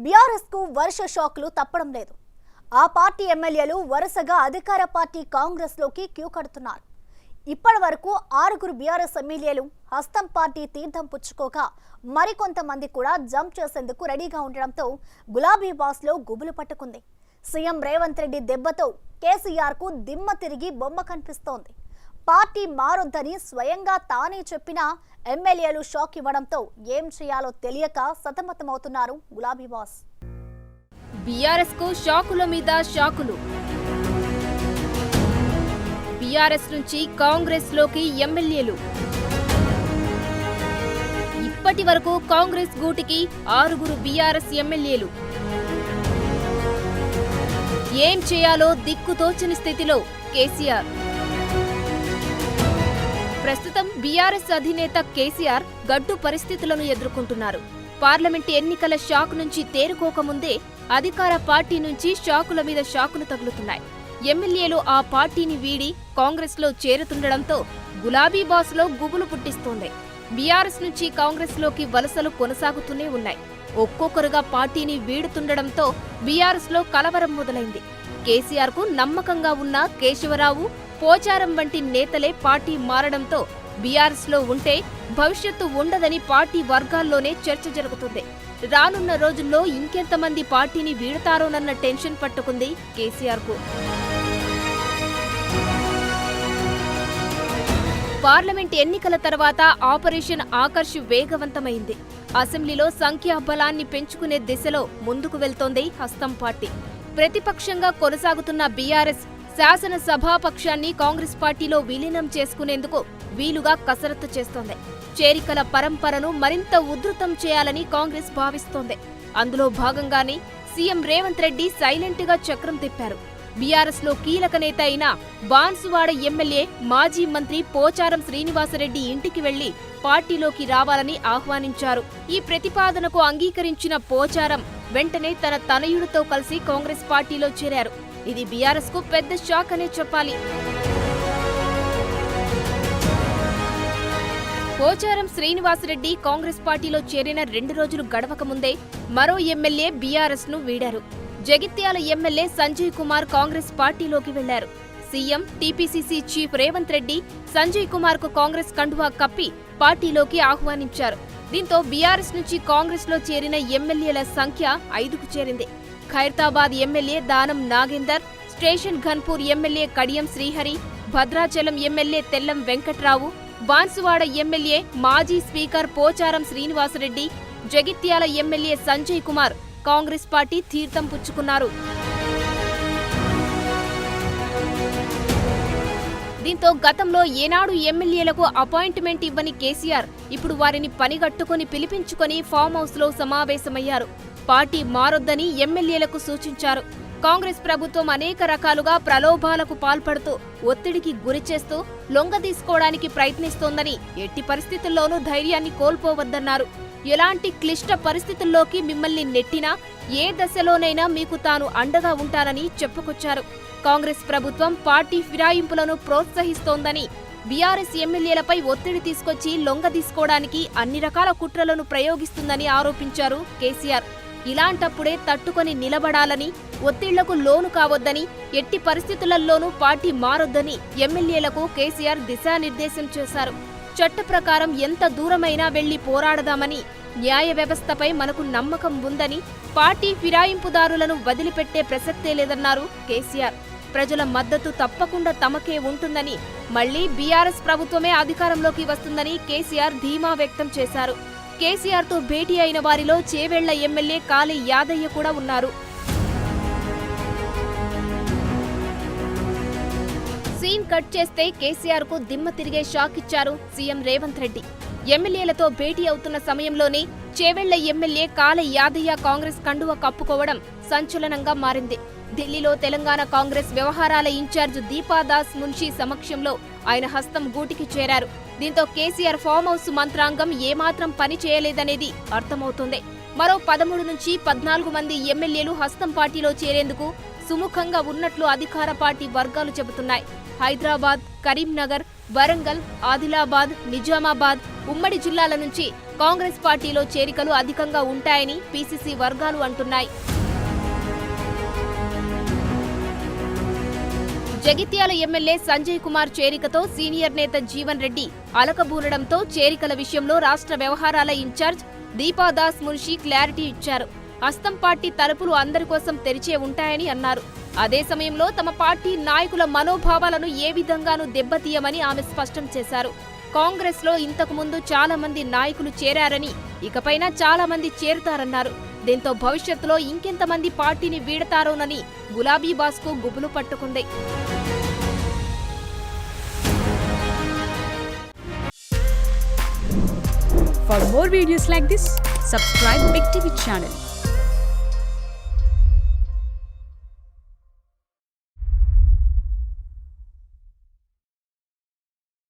BRS కు వరుస షాక్లు తప్పడం లేదు. ఆ పార్టీ ఎమ్మెల్యేలు వరుసగా అధికార పార్టీ కాంగ్రెస్ లోకి క్యూ కడుతున్నారు. ఇప్పటి వరకు 6 బీఆర్ఎస్ ఎమ్మెల్యేలు హస్తం పార్టీ తీర్థం పుచ్చుకోగా మరికొంతమంది కూడా జంప్ చేసేందుకు రెడీగా ఉండడంతో గులాబీ బాస్ లో గుబులు పట్టుకుంది. సీఎం రేవంత్ రెడ్డి దెబ్బతో కేసీఆర్ కు దిమ్మ తిరిగి బొమ్మ కనిపిస్తోంది. పార్టీ మారొద్దని స్వయంగా తానే చెప్పినా ఎమ్మెల్యేలు షాక్ ఇవ్వడంతో ఏం చేయాలో తెలియక సతమతమవుతున్నారు గులాబీ బాస్. బీఆర్ఎస్ కు షాకుల మీద షాకులు. బీఆర్ఎస్ నుంచి కాంగ్రెస్ లోకి ఎమ్మెల్యేలు. ఇప్పటి వరకు కాంగ్రెస్ గూటికి 6 బీఆర్ఎస్ ఎమ్మెల్యేలు. ఏం చేయాలో దిక్కుతోచని స్థితిలో కేసీఆర్. ప్రస్తుతం బీఆర్ఎస్ అధినేత కేసీఆర్ గడ్డు పరిస్థితులను ఎదుర్కొంటున్నారు. పార్లమెంట్ ఎన్నికల షాక్ నుంచి తేరుకోకముందే అధికార పార్టీ నుంచి షాకుల మీద షాకులు తగులుతున్నాయి. ఎమ్మెల్యేలు ఆ పార్టీని వీడి కాంగ్రెస్ లో చేరుతుండడంతో గులాబీ బాస్ లో గుబులు పుట్టిస్తోంది. బీఆర్ఎస్ నుంచి కాంగ్రెస్ లోకి వలసలు కొనసాగుతూనే ఉన్నాయి. ఒక్కొక్కరుగా పార్టీని వీడుతుండడంతో బీఆర్ఎస్ లో కలవరం మొదలైంది. కేసీఆర్ కు నమ్మకంగా ఉన్న కేశవరావు, పోచారం వంటి నేతలే పార్టీ మారడంతో బీఆర్ఎస్ లో ఉంటే భవిష్యత్తు ఉండదని పార్టీ వర్గాల్లోనే చర్చ జరుగుతుంది. రానున్న రోజుల్లో ఇంకెంతమంది పార్టీని వీడతారోనన్న టెన్షన్ పట్టుకుంది కేసీఆర్ కు. పార్లమెంట్ ఎన్నికల తర్వాత ఆపరేషన్ ఆకర్ష్ వేగవంతమైంది. అసెంబ్లీలో సంఖ్యాబలాన్ని పెంచుకునే దిశలో ముందుకు వెళ్తోంది హస్తం పార్టీ. ప్రతిపక్షంగా కొనసాగుతున్న బీఆర్ఎస్ శాసనసభాపక్షాన్ని కాంగ్రెస్ పార్టీలో విలీనం చేసుకునేందుకు వీలుగా కసరత్తు చేస్తోంది. చేరికల పరంపరను మరింత ఉధృతం చేయాలని కాంగ్రెస్ భావిస్తోంది. అందులో భాగంగానే సీఎం రేవంత్ రెడ్డి సైలెంట్ గా చక్రం తిప్పారు. బీఆర్ఎస్ లో కీలక నేత అయిన బాన్సువాడ ఎమ్మెల్యే మాజీ మంత్రి పోచారం శ్రీనివాసరెడ్డి ఇంటికి వెళ్లి పార్టీలోకి రావాలని ఆహ్వానించారు. ఈ ప్రతిపాదనకు అంగీకరించిన పోచారం వెంటనే తన తనయుడితో కలిసి కాంగ్రెస్ పార్టీలో చేరారు. ఇది బీఆర్ఎస్ కు పెద్ద షాక్ అనే చెప్పాలి. పోచారం శ్రీనివాసరెడ్డి కాంగ్రెస్ పార్టీలో చేరిన 2 రోజులు గడవక ముందే మరో ఎమ్మెల్యే బీఆర్ఎస్ ను వీడారు. జగిత్యాల ఎమ్మెల్యే సంజయ్ కుమార్ కాంగ్రెస్ పార్టీలోకి వెళ్లారు. CM, TPCC chief Revanth Reddy Sanjay Kumar కు కాంగ్రెస్ కండువా కప్పి పార్టీలోకి ఆహ్వానించారు. దీంతో బీఆర్ఎస్ నుంచి కాంగ్రెస్ లో చేరిన ఎమ్మెల్యేల సంఖ్య 5కు చేరింది. Khairatabad MLA Danam Nagender, station Ghanpur MLA Kadiyam Srihari, Bhadrachalam MLA Tellam Venkatrao, Banswada MLA మాజీ speaker Pocharam Srinivasa Reddy, Jagtial MLA Sanjay Kumar Congress party తీర్థం పుచ్చుకున్నారు. దీంతో గతంలో ఏనాడు ఎమ్మెల్యేలకు అపాయింట్మెంట్ ఇవ్వని కేసీఆర్ ఇప్పుడు వారిని పనిగట్టుకుని పిలిపించుకుని ఫామ్ హౌస్ లో సమావేశమయ్యారు. పార్టీ మారొద్దని ఎమ్మెల్యేలకు సూచించారు. కాంగ్రెస్ ప్రభుత్వం అనేక రకాలుగా ప్రలోభాలకు పాల్పడుతూ ఒత్తిడికి గురిచేస్తూ లొంగదీసుకోవడానికి ప్రయత్నిస్తోందని, ఎట్టి పరిస్థితుల్లోనూ ధైర్యాన్ని కోల్పోవద్దన్నారు. ఎలాంటి క్లిష్ట పరిస్థితుల్లోకి మిమ్మల్ని నెట్టినా ఏ దశలోనైనా మీకు తాను అండగా ఉంటానని చెప్పుకొచ్చారు. కాంగ్రెస్ ప్రభుత్వం పార్టీ ఫిరాయింపులను ప్రోత్సహిస్తోందని, బీఆర్ఎస్ ఎమ్మెల్యేలపై ఒత్తిడి తీసుకొచ్చి లొంగదీసుకోవడానికి అన్ని రకాల కుట్రలను ప్రయోగిస్తుందని ఆరోపించారు కేసీఆర్. ఇలాంటప్పుడే తట్టుకొని నిలబడాలని, ఒత్తిళ్లకు లోను కావద్దని, ఎట్టి పరిస్థితులలోనూ పార్టీ మారొద్దని ఎమ్మెల్యేలకు కేసీఆర్ దిశానిర్దేశం చేశారు. చట్ట ప్రకారం ఎంత దూరమైనా వెళ్లి పోరాడదామని, న్యాయ వ్యవస్థపై మనకు నమ్మకం ఉందని, పార్టీ ఫిరాయింపుదారులను వదిలిపెట్టే ప్రసక్తే లేదన్నారు కేసీఆర్. ప్రజల మద్దతు తప్పకుండా తమకే ఉంటుందని, మళ్లీ బీఆర్ఎస్ ప్రభుత్వమే అధికారంలోకి వస్తుందని కేసీఆర్ ధీమా వ్యక్తం చేశారు. కేసీఆర్ తో భేటీ అయిన వారిలో చేవెళ్ల ఎమ్మెల్యే కాళీ యాదయ్య కూడా ఉన్నారు. సీన్ కట్ చేస్తే కేసీఆర్ కు దిమ్మ తిరిగే షాక్ ఇచ్చారు సీఎం రేవంత్ రెడ్డి. ఎమ్మెల్యేలతో భేటీ అవుతున్న సమయంలోనే చేవెళ్ల ఎమ్మెల్యే కాళీ యాదయ్య కాంగ్రెస్ కండువ కప్పుకోవడం సంచలనంగా మారింది. ఢిల్లీలో తెలంగాణ కాంగ్రెస్ వ్యవహారాల ఇన్ఛార్జ్ దీపాదాస్ మున్షీ సమక్షంలో ఆయన హస్తం గూటికి చేరారు. దీంతో కేసీఆర్ ఫామ్ హౌస్ మంత్రాంగం ఏమాత్రం పని చేయలేదనేది అర్థమవుతోంది. మరో 13 నుంచి 14 మంది ఎమ్మెల్యేలు హస్తం పార్టీలో చేరేందుకు సుముఖంగా ఉన్నట్లు అధికార పార్టీ వర్గాలు చెబుతున్నాయి. హైదరాబాద్, కరీంనగర్, వరంగల్, ఆదిలాబాద్, నిజామాబాద్ ఉమ్మడి జిల్లాల నుంచి కాంగ్రెస్ పార్టీలో చేరికలు అధికంగా ఉంటాయని పీసీసీ వర్గాలు అంటున్నాయి. జగిత్యాల ఎమ్మెల్యే సంజయ్ కుమార్ చేరికతో సీనియర్ నేత జీవన్ రెడ్డి అలకబూనడంతో చేరికల విషయంలో రాష్ట్ర వ్యవహారాల ఇన్ఛార్జ్ దీపాదాస్ మున్షి క్లారిటీ ఇచ్చారు. హస్తం పార్టీ తలుపులు అందరి కోసం తెరిచే ఉంటాయని అన్నారు. అదే సమయంలో తమ పార్టీ నాయకుల మనోభావాలను ఏ విధంగానూ దెబ్బతీయమని ఆమె స్పష్టం చేశారు. కాంగ్రెస్ లో ఇంతకు ముందు చాలా మంది నాయకులు చేరారని, ఇకపైన చాలా మంది చేరుతారన్నారు. దీంతో భవిష్యత్తులో ఇంకెంతమంది పార్టీని వీడతారోనని గులాబీ బాస్కు గుబులు పట్టుకుంది. For more videos like this, subscribe Big TV channel.